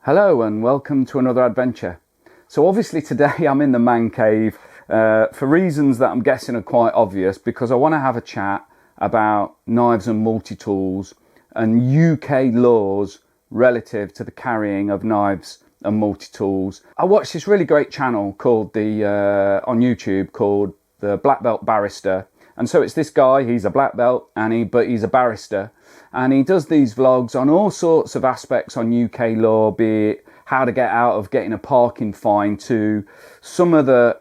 Hello and welcome to another adventure. So obviously today I'm in the man cave for reasons that I'm guessing are quite obvious, because I want to have a chat about knives and multi-tools and UK laws relative to the carrying of knives and multi-tools. I watched this really great channel called on YouTube called the Blackbeltbarrister. And so it's this guy, he's a black belt, but he's a barrister. And he does these vlogs on all sorts of aspects on UK law, be it how to get out of getting a parking fine to some of the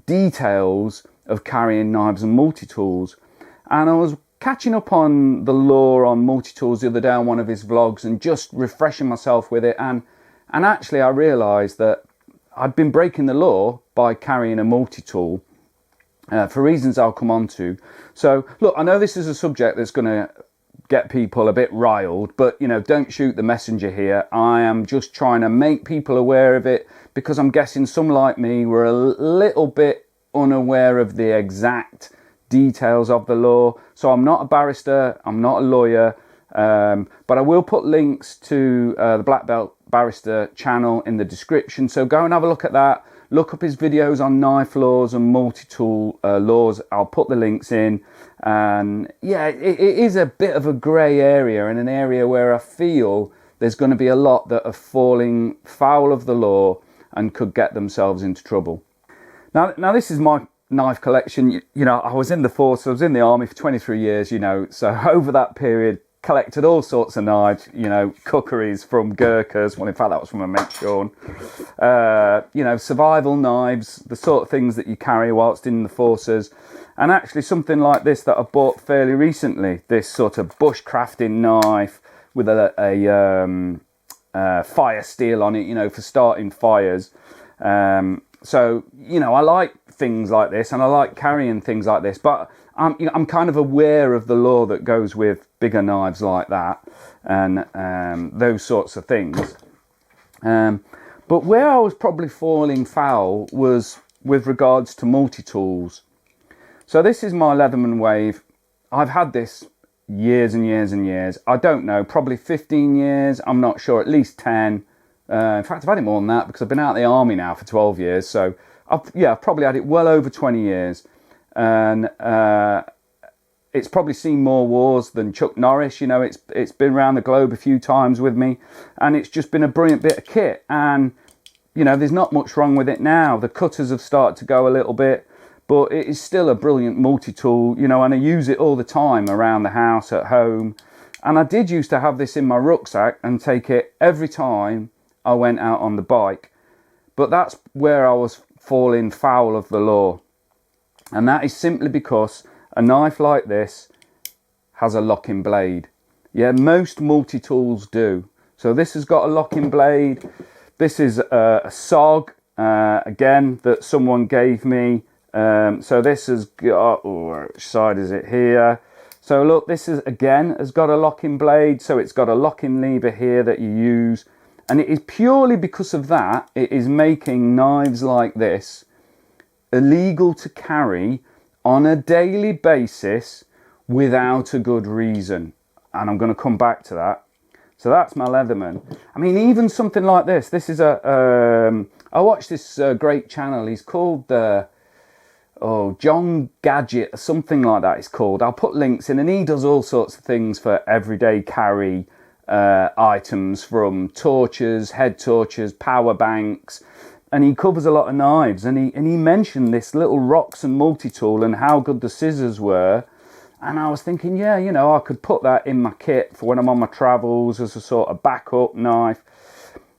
details of carrying knives and multi-tools. And I was catching up on the law on multi-tools the other day on one of his vlogs and just refreshing myself with it. And actually I realised that I'd been breaking the law by carrying a multi-tool. For reasons I'll come on to. So look, I know this is a subject that's going to get people a bit riled, but you know, don't shoot the messenger here. I am just trying to make people aware of it, because I'm guessing some like me were a little bit unaware of the exact details of the law. So I'm not a barrister, I'm not a lawyer, but I will put links to the Black Belt Barrister channel in the description, so go and have a look at that. Look up his videos on knife laws and multi-tool laws. I'll put the links in. And yeah, it is a bit of a grey area, and an area where I feel there's going to be a lot that are falling foul of the law and could get themselves into trouble. Now this is my knife collection. You know, I was in the force, I was in the army for 23 years, you know, so over that period, collected all sorts of knives, you know, cookeries from Gurkhas. Well, in fact, that was from a mate, Sean. You know, survival knives, the sort of things that you carry whilst in the forces. And actually something like this that I bought fairly recently, this sort of bushcrafting knife with a fire steel on it, you know, for starting fires. So, you know, I like things like this and I like carrying things like this, but I'm kind of aware of the law that goes with bigger knives like that and those sorts of things. But where I was probably falling foul was with regards to multi-tools. So this is my Leatherman Wave. I've had this years and years and years. I don't know, probably 15 years. I'm not sure, at least 10. In fact, I've had it more than that because I've been out of the army now for 12 years. So I've probably had it well over 20 years. And it's probably seen more wars than Chuck Norris. You know, it's been around the globe a few times with me, and it's just been a brilliant bit of kit. And you know, there's not much wrong with it now. The cutters have started to go a little bit, but it is still a brilliant multi-tool, you know, and I use it all the time around the house, at home. And I did used to have this in my rucksack and take it every time I went out on the bike. But that's where I was falling foul of the law. And that is simply because a knife like this has a locking blade. Yeah, most multi-tools do. So this has got a locking blade. This is a SOG, again, that someone gave me. So this has got, which side is it here? So look, this is, again, has got a locking blade. So it's got a locking lever here that you use. And it is purely because of that, it is making knives like this illegal to carry on a daily basis without a good reason. And I'm going to come back to that. So that's my Leatherman. I mean, even something like this. This is I watched this great channel. He's called Jon Gadget, or something like that it's called. I'll put links in, and he does all sorts of things for everyday carry items, from torches, head torches, power banks. And he covers a lot of knives, and he mentioned this little Roxon multi-tool and how good the scissors were. And I was thinking, yeah, you know, I could put that in my kit for when I'm on my travels as a sort of backup knife.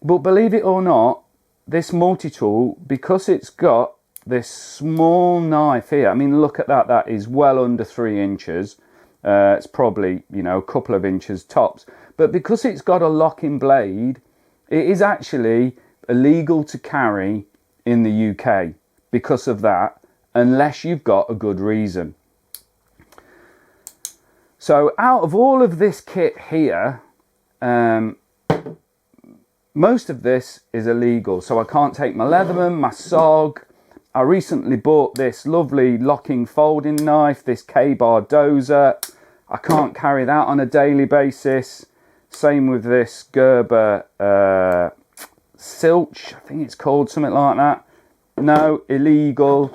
But believe it or not, this multi-tool, because it's got this small knife here, I mean, look at that, that is well under 3 inches. It's probably, you know, a couple of inches tops. But because it's got a locking blade, it is actually illegal to carry in the UK because of that, unless you've got a good reason. So out of all of this kit here, most of this is illegal. So I can't take my Leatherman, my SOG. I recently bought this lovely locking folding knife, this K-bar dozer. I can't carry that on a daily basis. Same with this Gerber Silch, I think it's called something like that. No, illegal.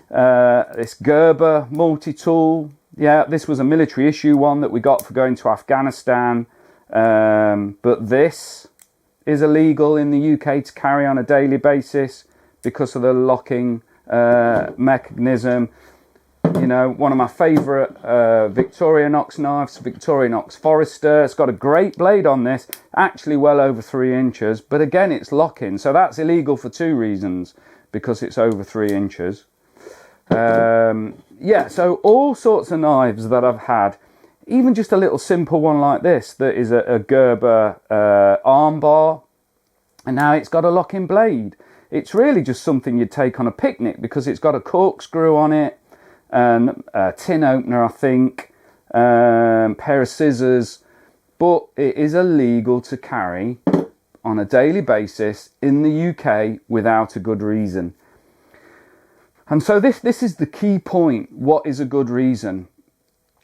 This Gerber multi-tool. Yeah, this was a military issue one that we got for going to Afghanistan. But this is illegal in the UK to carry on a daily basis because of the locking mechanism. You know, one of my favourite Victorinox knives, Victorinox Forester. It's got a great blade on this, actually well over 3 inches, but again it's locking, so that's illegal for 2 reasons, because it's over 3 inches. Yeah, so all sorts of knives that I've had, even just a little simple one like this, that is a Gerber arm bar, and now it's got a locking blade. It's really just something you'd take on a picnic because it's got a corkscrew on it, and a tin opener, I think, pair of scissors, but it is illegal to carry on a daily basis in the UK without a good reason. And so this is the key point. What is a good reason?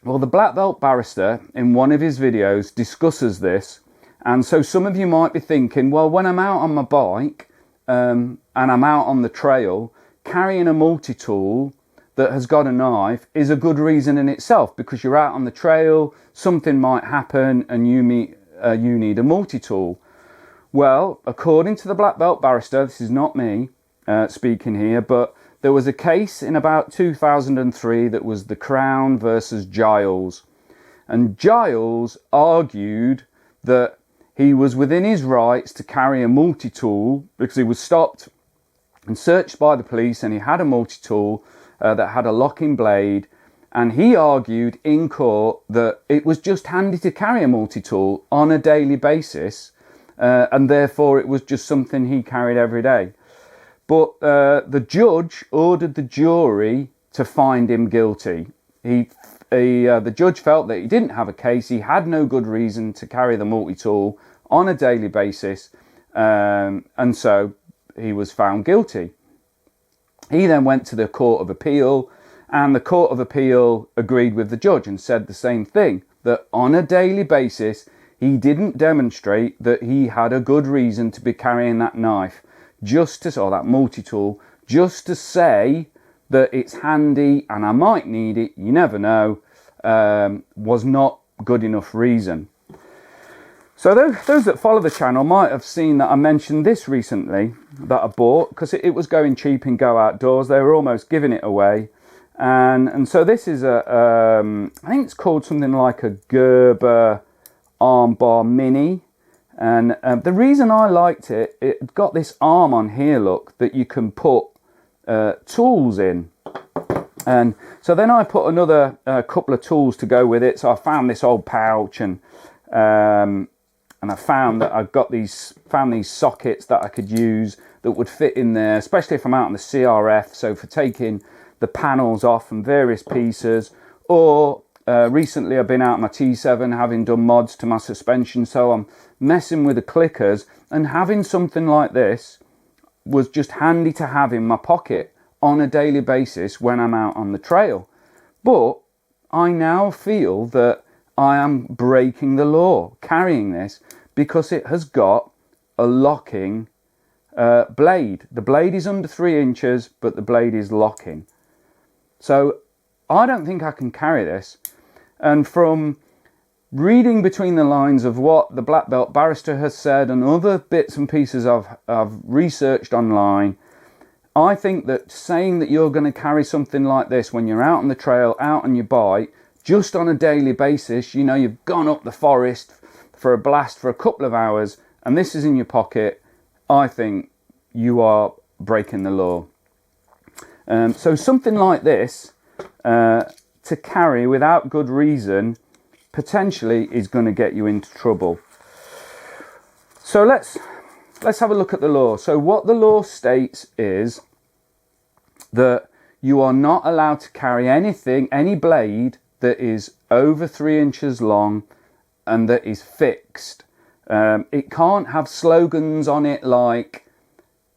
Well, the Blackbeltbarrister in one of his videos discusses this, and so some of you might be thinking, well, when I'm out on my bike and I'm out on the trail, carrying a multi-tool that has got a knife is a good reason in itself, because you're out on the trail, something might happen, and you need a multi-tool. Well, according to the Blackbeltbarrister, this is not me speaking here, but there was a case in about 2003 that was the Crown versus Giles. And Giles argued that he was within his rights to carry a multi-tool because he was stopped and searched by the police, and he had a multi-tool that had a locking blade, and he argued in court that it was just handy to carry a multi-tool on a daily basis, and therefore it was just something he carried every day. But the judge ordered the jury to find him guilty. The judge felt that he didn't have a case, he had no good reason to carry the multi-tool on a daily basis, and so he was found guilty. He then went to the Court of Appeal, and the Court of Appeal agreed with the judge and said the same thing, that on a daily basis he didn't demonstrate that he had a good reason to be carrying that knife, or that multi-tool, just to say that it's handy and I might need it, you never know, was not good enough reason. So those that follow the channel might have seen that I mentioned this recently that I bought, because it was going cheap in Go Outdoors. They were almost giving it away. And so this is I think it's called something like a Gerber armbar mini. And the reason I liked it, it got this arm on here, look, that you can put tools in. And so then I put another couple of tools to go with it. So I found this old pouch, and I found that I've got these sockets that I could use that would fit in there, especially if I'm out on the CRF, so for taking the panels off and various pieces. Or recently I've been out on my T7 having done mods to my suspension, so I'm messing with the clickers, and having something like this was just handy to have in my pocket on a daily basis when I'm out on the trail. But I now feel that I am breaking the law carrying this, because it has got a locking blade. The blade is under 3 inches, but the blade is locking. So I don't think I can carry this. And from reading between the lines of what the Blackbeltbarrister has said and other bits and pieces I've researched online, I think that saying that you're going to carry something like this when you're out on the trail, out on your bike, just on a daily basis, you know, you've gone up the forest for a blast for a couple of hours, and this is in your pocket, I think you are breaking the law. So something like this, to carry without good reason, potentially is going to get you into trouble. So let's have a look at the law. So what the law states is that you are not allowed to carry any blade that is over 3 inches long and that is fixed. It can't have slogans on it like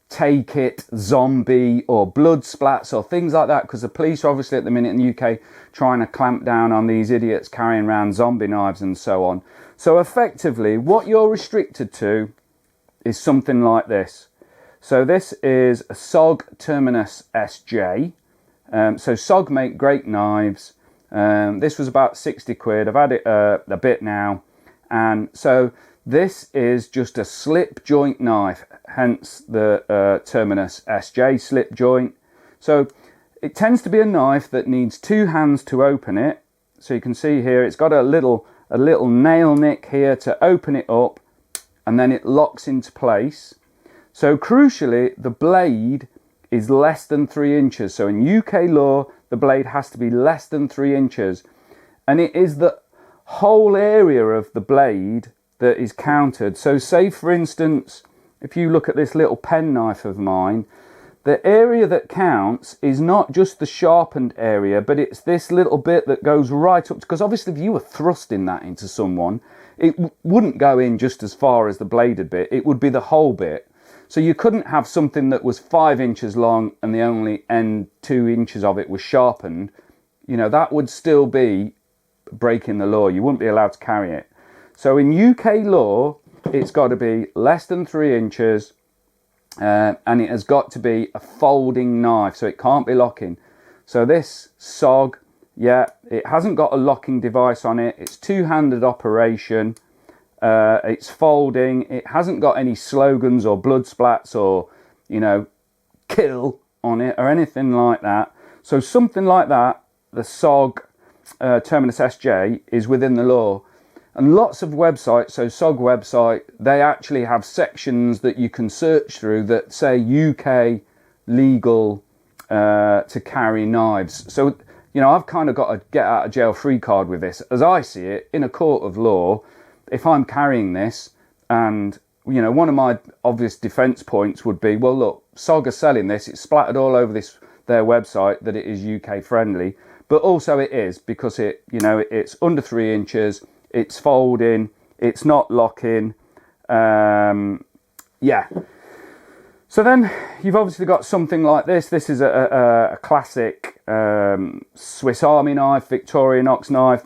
"take it," "zombie," or "blood splats," or things like that, because the police are obviously at the minute in the UK trying to clamp down on these idiots carrying around zombie knives and so on. So effectively, what you're restricted to is something like this. So this is a SOG Terminus SJ. So SOG make great knives. This was about 60 quid. I've had it a bit now. And so this is just a slip joint knife, hence the Terminus SJ slip joint. So it tends to be a knife that needs 2 hands to open it. So you can see here it's got a little nail nick here to open it up, and then it locks into place. So crucially, the blade is less than 3 inches. So in UK law, the blade has to be less than 3 inches. And it is the whole area of the blade that is counted. So say, for instance, if you look at this little pen knife of mine, the area that counts is not just the sharpened area, but it's this little bit that goes right up. Because obviously if you were thrusting that into someone, it wouldn't go in just as far as the bladed bit. It would be the whole bit. So you couldn't have something that was 5 inches long and the only end 2 inches of it was sharpened. You know, that would still be breaking the law. You wouldn't be allowed to carry it. So in UK law, it's got to be less than 3 inches, and it has got to be a folding knife, so it can't be locking. So this SOG, yeah, it hasn't got a locking device on it. It's two-handed operation. It's folding. It hasn't got any slogans or blood splats or, you know, kill on it or anything like that. So something like that, the SOG Terminus SJ is within the law. And lots of websites, so SOG website, they actually have sections that you can search through that say UK legal to carry knives. So, you know, I've kind of got a get out of jail free card with this. As I see it, in a court of law, if I'm carrying this, and, you know, one of my obvious defence points would be, well, look, SOG are selling this, it's splattered all over their website that it is UK friendly, but also it is, because it, you know, it's under 3 inches, it's folding, it's not locking, yeah. So then you've obviously got something like this. This is a classic Swiss Army knife, Victorinox knife.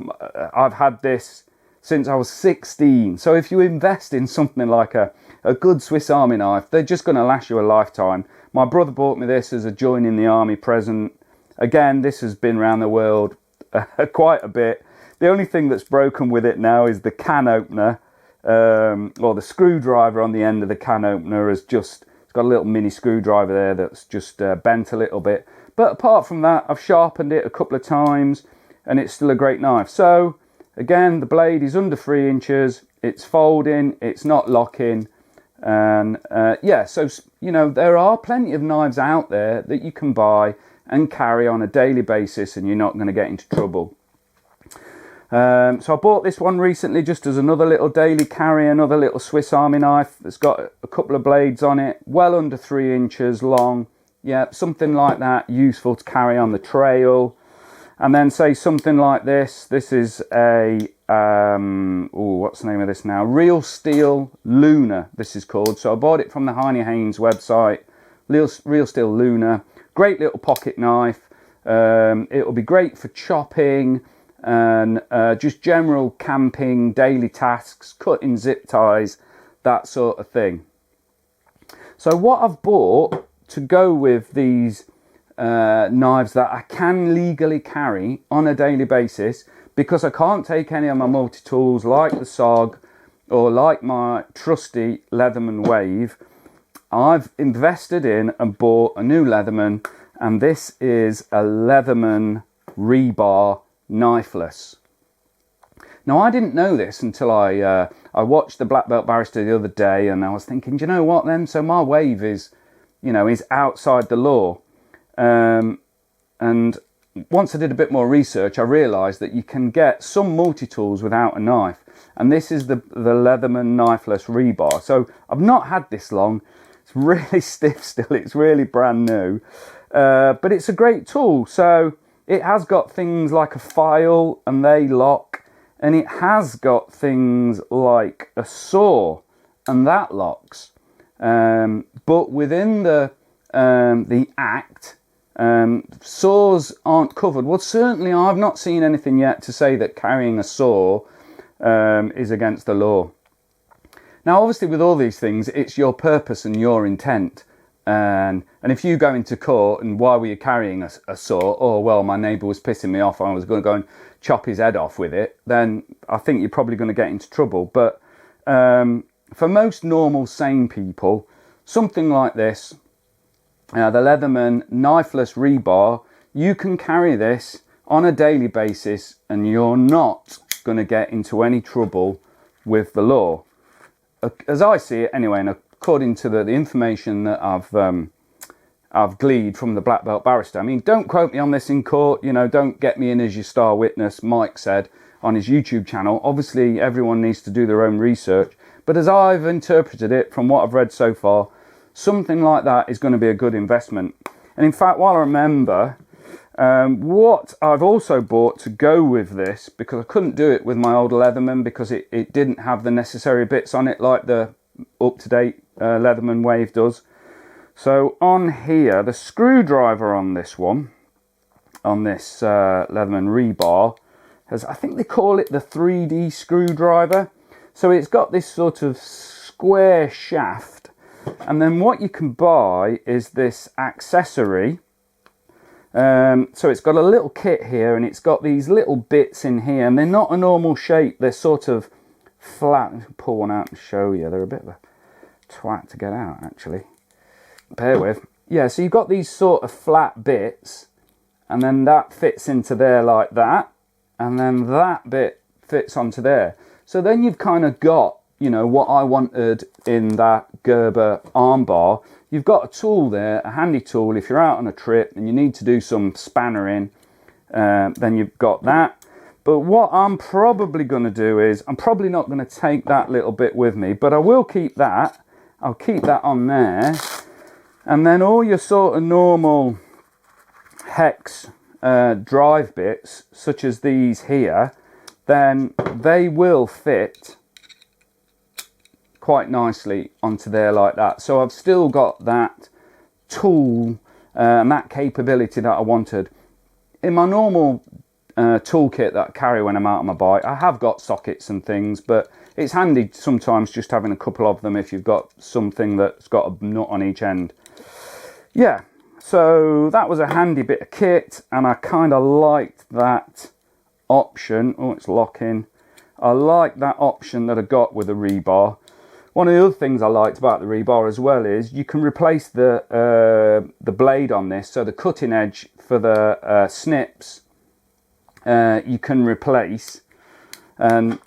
I've had this since I was 16. So if you invest in something like a good Swiss Army knife, they're just going to last you a lifetime. My brother bought me this as a joining the army present. Again, this has been around the world quite a bit. The only thing that's broken with it now is the can opener, or the screwdriver on the end of the can opener has just, it's got a little mini screwdriver there that's just bent a little bit. But apart from that, I've sharpened it a couple of times and it's still a great knife. So again, the blade is under 3 inches, it's folding, it's not locking. And yeah, so, you know, there are plenty of knives out there that you can buy and carry on a daily basis and you're not going to get into trouble. So I bought this one recently just as another little daily carry, another little Swiss Army knife that's got a couple of blades on it, well under 3 inches long. Yeah, something like that, useful to carry on the trail. And then say something like this. This is a, what's the name of this now? Real Steel Luna, this is called. So I bought it from the Heine Haynes website. Real Steel Luna. Great little pocket knife. It'll be great for chopping and just general camping, daily tasks, cutting zip ties, that sort of thing. So what I've bought to go with these knives that I can legally carry on a daily basis, because I can't take any of my multi-tools like the SOG or like my trusty Leatherman Wave, I've invested in and bought a new Leatherman, and this is a Leatherman Rebar Knifeless. Now I didn't know this until I watched the Blackbeltbarrister the other day, and I was thinking, do you know what then? So my Wave is, you know, is outside the law. And once I did a bit more research, I realised that you can get some multi-tools without a knife, and this is the Leatherman Knifeless Rebar. So I've not had this long. It's really stiff still. It's really brand new, but it's a great tool. So it has got things like a file and they lock, and it has got things like a saw and that locks. But within the Act, saws aren't covered. Well, certainly I've not seen anything yet to say that carrying a saw is against the law. Now, obviously, with all these things, it's your purpose and your intent. And if you go into court and why were you carrying a saw? Oh, well, my neighbour was pissing me off. I was going to go and chop his head off with it. Then I think you're probably going to get into trouble. But for most normal, sane people, something like this, the Leatherman Knifeless Rebar, you can carry this on a daily basis and you're not going to get into any trouble with the law. As I see it anyway, and according to the information that I've gleaned from the Black Belt Barrister. I mean, don't quote me on this in court, you know, don't get me in as your star witness, Mike said on his YouTube channel. Obviously, everyone needs to do their own research. But as I've interpreted it from what I've read so far, something like that is going to be a good investment. And in fact, while I remember, what I've also bought to go with this, because I couldn't do it with my old Leatherman because it didn't have the necessary bits on it like the up-to-date Leatherman Wave does. So on here, the screwdriver on this one, on this Leatherman Rebar, has, I think they call it the 3D screwdriver. So it's got this sort of square shaft, and then what you can buy is this accessory. So it's got a little kit here, and it's got these little bits in here, and they're not a normal shape. They're sort of flat. Pull one out and show you. They're a bit of a twat to get out, actually. Bear with. Yeah, so you've got these sort of flat bits, and then that fits into there like that, and then that bit fits onto there. So then you've kind of got, you know, what I wanted in that Gerber armbar. You've got a tool there, a handy tool. If you're out on a trip and you need to do some spannering, then you've got that. But what I'm probably going to do is, I'm probably not going to take that little bit with me, but I will keep that. I'll keep that on there. And then all your sort of normal hex drive bits, such as these here, then they will fit quite nicely onto there like that. So I've still got that tool and that capability that I wanted. In my normal toolkit that I carry when I'm out on my bike, I have got sockets and things, but it's handy sometimes just having a couple of them if you've got something that's got a nut on each end. Yeah, so that was a handy bit of kit, and I kind of liked that option. Oh, it's locking. I like that option that I got with the rebar. One of the other things I liked about the rebar as well is you can replace the blade on this, so the cutting edge for the snips you can replace, and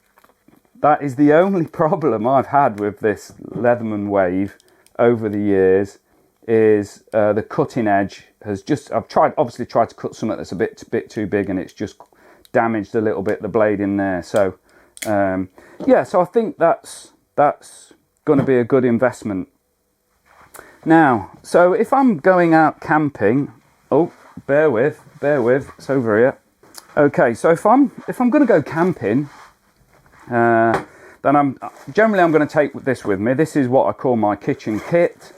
that is the only problem I've had with this Leatherman Wave over the years. Is the cutting edge has just, I've obviously tried to cut something that's a bit too big, and it's just damaged a little bit the blade in there. So yeah, so I think that's going to be a good investment. Now, so if I'm going out camping, oh, bear with, it's over here. Okay, so if I'm going to go camping, then I'm going to take this with me. This is what I call my kitchen kit.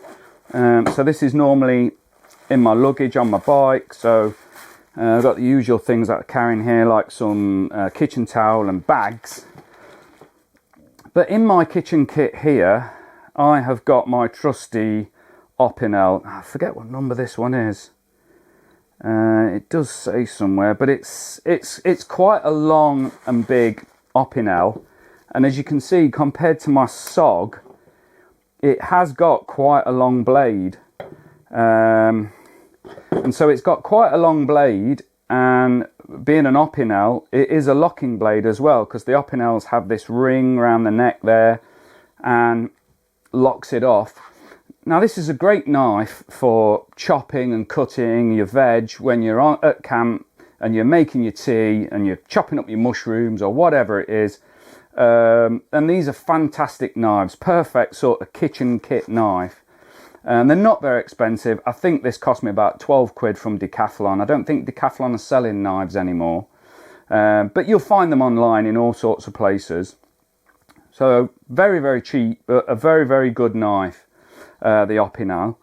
So this is normally in my luggage on my bike. So I've got the usual things that I carry in here, like some kitchen towel and bags. But in my kitchen kit here, I have got my trusty Opinel. I forget what number this one is. It does say somewhere, but it's quite a long and big Opinel. And as you can see, compared to my SOG, it has got quite a long blade. And so it's got quite a long blade, and being an Opinel, it is a locking blade as well, because the Opinels have this ring around the neck there and locks it off. Now this is a great knife for chopping and cutting your veg when you're at camp and you're making your tea and you're chopping up your mushrooms or whatever it is. And these are fantastic knives, perfect sort of kitchen kit knife. And they're not very expensive. I think this cost me about 12 quid from Decathlon. I don't think Decathlon are selling knives anymore. But you'll find them online in all sorts of places. So very, very cheap, but a very, very good knife, the Opinel.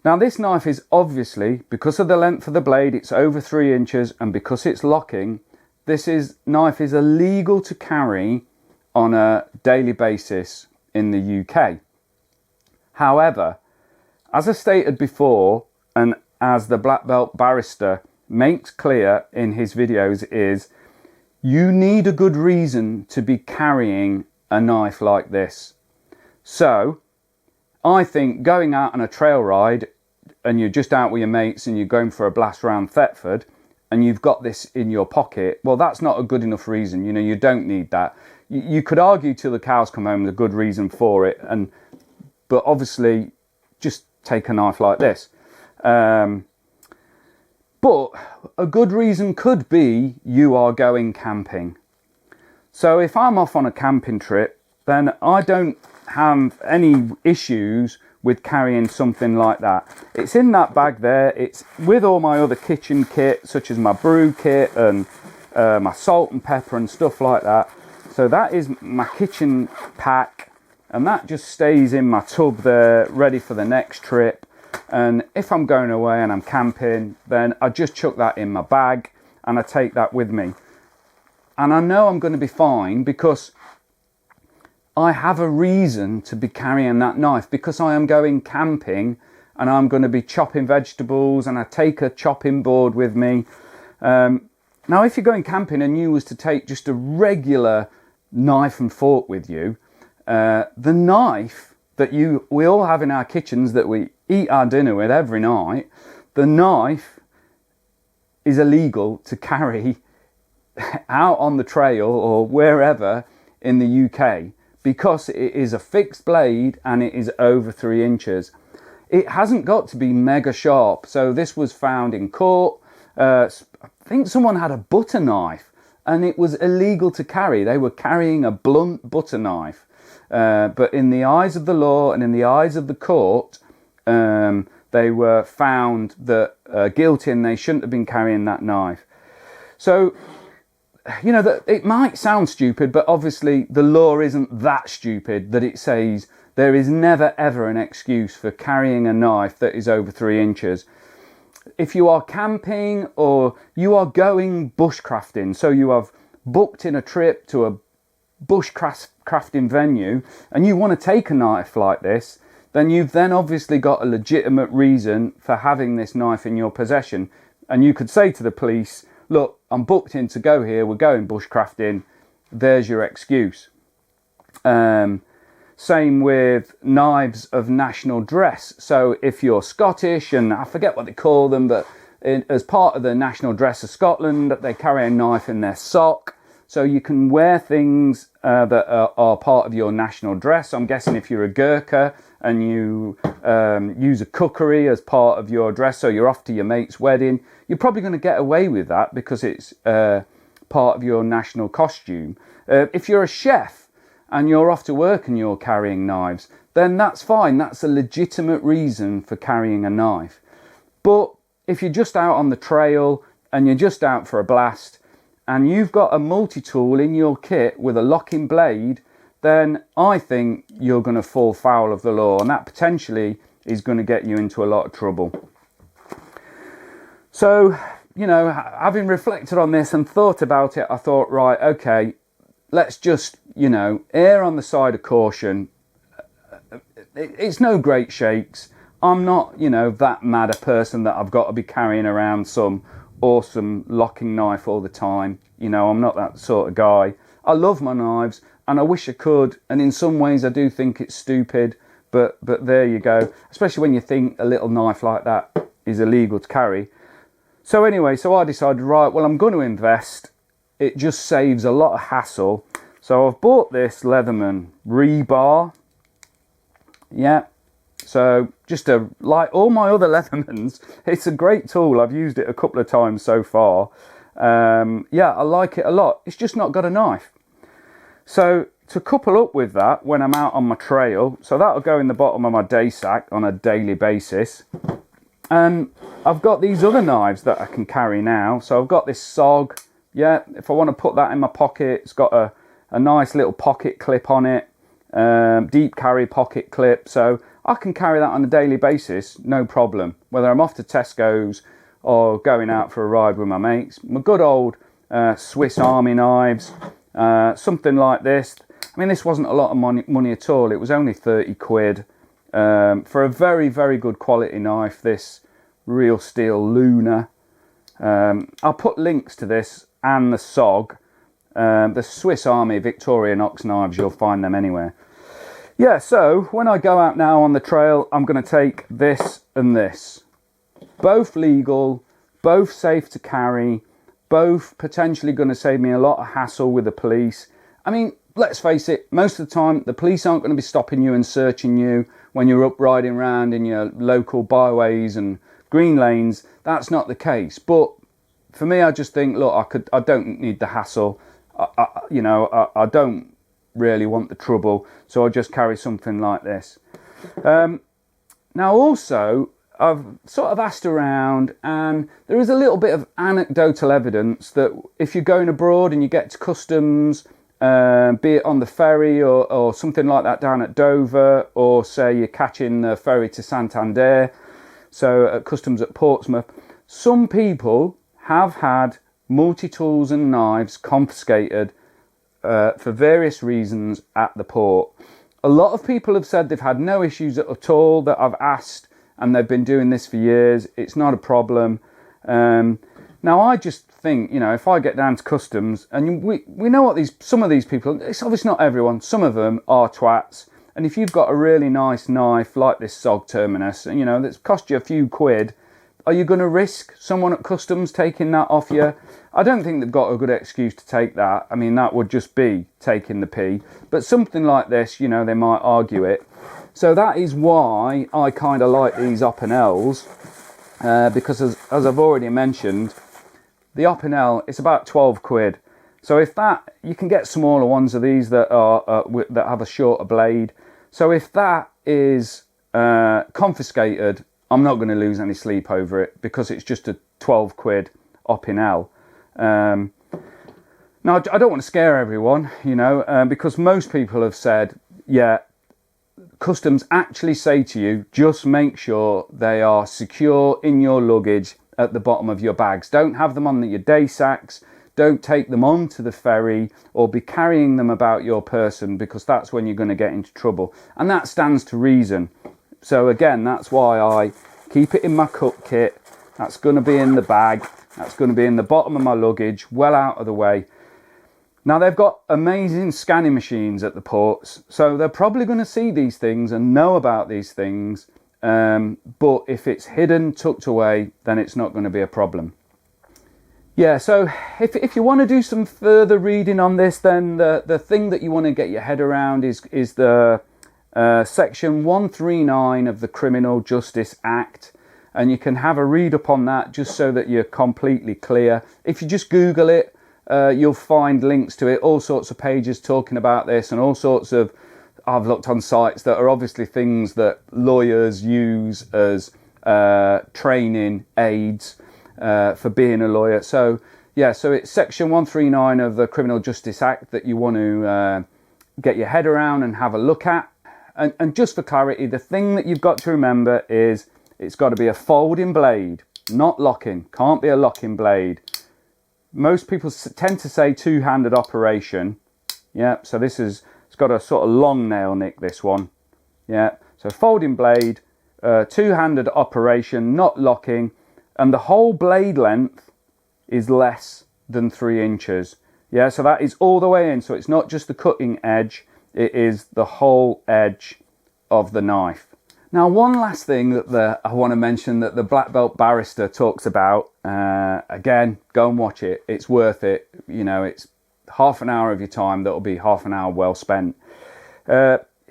Now this knife is obviously, because of the length of the blade, it's over 3 inches, and because it's locking, this knife is illegal to carry on a daily basis in the UK. However, as I stated before, and as the Blackbeltbarrister makes clear in his videos, is you need a good reason to be carrying a knife like this. So I think going out on a trail ride and you're just out with your mates and you're going for a blast around Thetford and you've got this in your pocket, well, that's not a good enough reason. You know, you don't need that. You could argue till the cows come home there's a good reason for it, but obviously just take a knife like this. But a good reason could be you are going camping. So if I'm off on a camping trip, then I don't have any issues with carrying something like that. It's in that bag there. It's with all my other kitchen kit, such as my brew kit and my salt and pepper and stuff like that. So that is my kitchen pack, and that just stays in my tub there, ready for the next trip. And if I'm going away and I'm camping, then I just chuck that in my bag and I take that with me. And I know I'm going to be fine because I have a reason to be carrying that knife, because I am going camping and I'm going to be chopping vegetables and I take a chopping board with me. Now, if you're going camping and you was to take just a regular knife and fork with you, the knife that we all have in our kitchens that we eat our dinner with every night, the knife is illegal to carry out on the trail or wherever in the UK, because it is a fixed blade and it is over 3 inches. It hasn't got to be mega sharp. So this was found in court. I think someone had a butter knife and it was illegal to carry. They were carrying a blunt butter knife. But in the eyes of the law and in the eyes of the court, they were found that guilty and they shouldn't have been carrying that knife. So, you know, that it might sound stupid, but obviously the law isn't that stupid that it says there is never ever an excuse for carrying a knife that is over 3 inches. If you are camping or you are going bushcrafting, so you have booked in a trip to a bushcrafting venue and you want to take a knife like this, then you've then obviously got a legitimate reason for having this knife in your possession. And you could say to the police, look, I'm booked in to go here, we're going bushcrafting, there's your excuse. Same with knives of national dress. So if you're Scottish, and I forget what they call them, but as part of the national dress of Scotland, they carry a knife in their sock. So you can wear things that are part of your national dress. I'm guessing if you're a Gurkha and you use a cookery as part of your dress, so you're off to your mate's wedding, you're probably going to get away with that because it's part of your national costume. If you're a chef and you're off to work and you're carrying knives, then that's fine. That's a legitimate reason for carrying a knife. But if you're just out on the trail and you're just out for a blast and you've got a multi-tool in your kit with a locking blade, then I think you're going to fall foul of the law, and that potentially is going to get you into a lot of trouble. So, you know, having reflected on this and thought about it, I thought, right, okay, let's just, you know, err on the side of caution. It's no great shakes. I'm not, you know, that mad a person that I've got to be carrying around some awesome locking knife all the time. You know, I'm not that sort of guy. I love my knives and I wish I could, and in some ways I do think it's stupid, but there you go, especially when you think a little knife like that is illegal to carry. So anyway, so I decided, right, well, I'm going to invest. It just saves a lot of hassle. So I've bought this Leatherman Rebar. Yeah. So just like all my other Leathermans, it's a great tool. I've used it a couple of times so far. Yeah, I like it a lot. It's just not got a knife. So to couple up with that, when I'm out on my trail, so that'll go in the bottom of my day sack on a daily basis. And I've got these other knives that I can carry now. So I've got this SOG. Yeah, if I want to put that in my pocket, it's got a nice little pocket clip on it. Deep carry pocket clip. So I can carry that on a daily basis, no problem. Whether I'm off to Tesco's or going out for a ride with my mates, my good old Swiss Army knives, something like this. I mean, this wasn't a lot of money at all. It was only 30 quid for a very, very good quality knife, this Real Steel Luna. I'll put links to this and the SOG. The Swiss Army Victorinox knives, you'll find them anywhere. Yeah, so when I go out now on the trail, I'm going to take this and this. Both legal, both safe to carry, both potentially going to save me a lot of hassle with the police. I mean, let's face it, most of the time, the police aren't going to be stopping you and searching you when you're up riding around in your local byways and green lanes. That's not the case. But for me, I just think, look, I don't need the hassle. I don't really want the trouble, so I just carry something like this. Now also, I've sort of asked around, and there is a little bit of anecdotal evidence that if you're going abroad and you get to customs, be it on the ferry or something like that down at Dover, or say you're catching the ferry to Santander, so at customs at Portsmouth, some people have had multi-tools and knives confiscated for various reasons at the port. A lot of people have said they've had no issues at all that I've asked, and they've been doing this for years. It's not a problem. Now, I just think, if I get down to customs, and we know what some of these people, it's obviously not everyone, some of them are twats. And if you've got a really nice knife like this SOG Terminus, that's cost you a few quid, are you going to risk someone at customs taking that off you? I don't think they've got a good excuse to take that. I mean, that would just be taking the pee. But something like this, they might argue it. So that is why I kind of like these Opinels, because as I've already mentioned, the Opinel, it's about 12 quid. So if that, you can get smaller ones of these that are that have a shorter blade. So if that is confiscated, I'm not going to lose any sleep over it, because it's just a 12 quid Opinel. Now, I don't want to scare everyone, because most people have said, yeah, customs actually say to you, just make sure they are secure in your luggage at the bottom of your bags. Don't have them on your day sacks. Don't take them onto the ferry or be carrying them about your person, because that's when you're going to get into trouble. And that stands to reason. So again, that's why I keep it in my cook kit. That's going to be in the bag. That's going to be in the bottom of my luggage, well out of the way. Now, they've got amazing scanning machines at the ports, so they're probably going to see these things and know about these things. But if it's hidden, tucked away, then it's not going to be a problem. Yeah, so if you want to do some further reading on this, then the thing that you want to get your head around is the Section 139 of the Criminal Justice Act. And you can have a read up on that just so that you're completely clear. If you just Google it, you'll find links to it, all sorts of pages talking about this, and all sorts of, I've looked on sites that are obviously things that lawyers use as training aids for being a lawyer. So yeah, so it's Section 139 of the Criminal Justice Act that you want to get your head around and have a look at. And just for clarity, the thing that you've got to remember is it's got to be a folding blade, not locking. Can't be a locking blade. Most people tend to say two-handed operation. Yeah, so it's got a sort of long nail nick, this one. Yeah, so folding blade, two-handed operation, not locking, and the whole blade length is less than 3 inches. Yeah, so that is all the way in. So it's not just the cutting edge, it is the whole edge of the knife. Now, one last thing that I want to mention that the Blackbeltbarrister talks about, again, go and watch it. It's worth it. It's half an hour of your time that'll be half an hour well spent.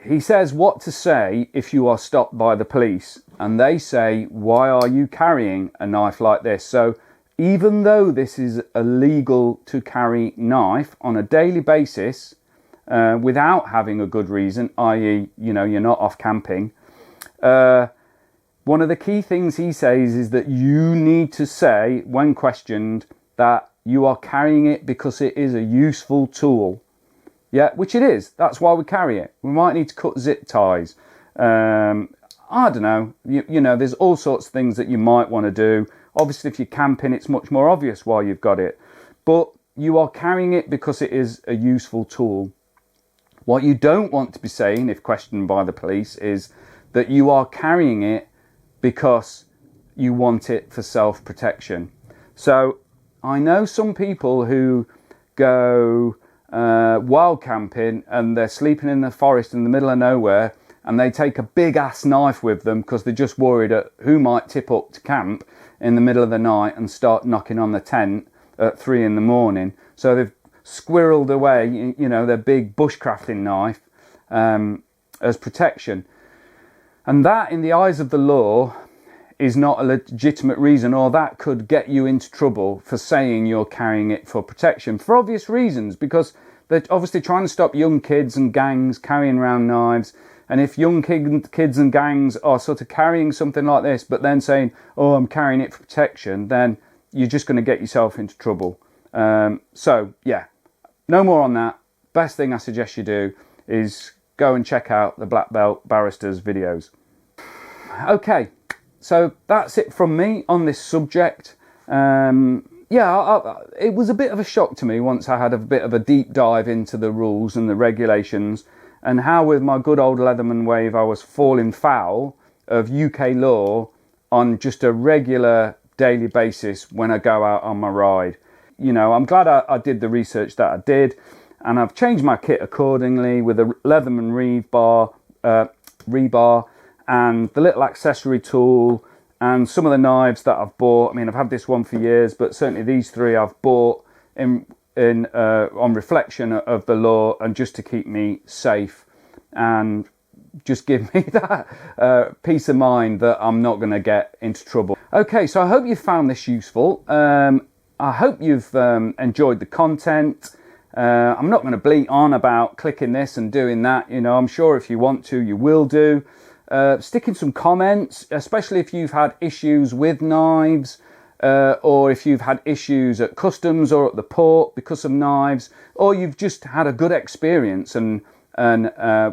He says what to say if you are stopped by the police and they say, why are you carrying a knife like this? So even though this is a legal to carry knife on a daily basis, without having a good reason, i.e., you're not off camping, one of the key things he says is that you need to say, when questioned, that you are carrying it because it is a useful tool. Yeah, which it is. That's why we carry it. We might need to cut zip ties. I don't know. There's all sorts of things that you might want to do. Obviously, if you're camping, it's much more obvious why you've got it. But you are carrying it because it is a useful tool. What you don't want to be saying, if questioned by the police, is that you are carrying it because you want it for self-protection. So I know some people who go wild camping and they're sleeping in the forest in the middle of nowhere, and they take a big ass knife with them because they're just worried at who might tip up to camp in the middle of the night and start knocking on the tent at 3 in the morning. So they've squirreled away, you know, their big bushcrafting knife as protection. And that, in the eyes of the law, is not a legitimate reason, or that could get you into trouble for saying you're carrying it for protection, for obvious reasons, because they're obviously trying to stop young kids and gangs carrying around knives. And if young kids and gangs are sort of carrying something like this, but then saying, oh, I'm carrying it for protection, then you're just going to get yourself into trouble. So, yeah, no more on that. Best thing I suggest you do is go and check out the Blackbeltbarrister's videos. Okay, so that's it from me on this subject. It was a bit of a shock to me once I had a bit of a deep dive into the rules and the regulations, and how with my good old Leatherman wave I was falling foul of UK law on just a regular daily basis when I go out on my ride. You know, I'm glad I did the research that I did, and I've changed my kit accordingly with a Leatherman rebar and the little accessory tool and some of the knives that I've bought. I mean, I've had this one for years, but certainly these three I've bought on reflection of the law, and just to keep me safe and just give me that peace of mind that I'm not going to get into trouble. Okay, so I hope you found this useful. I hope you've enjoyed the content. I'm not going to bleat on about clicking this and doing that. You know, I'm sure if you want to, you will do. Stick in some comments, especially if you've had issues with knives, or if you've had issues at customs or at the port because of knives, or you've just had a good experience, and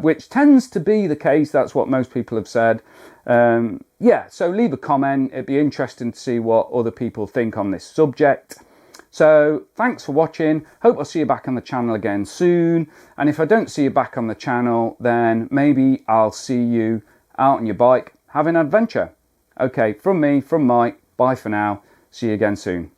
which tends to be the case. That's what most people have said. Yeah, so leave a comment. It'd be interesting to see what other people think on this subject. So thanks for watching. Hope I'll see you back on the channel again soon. And if I don't see you back on the channel, then maybe I'll see you out on your bike having an adventure. Okay, from me, from Mike, bye for now. See you again soon.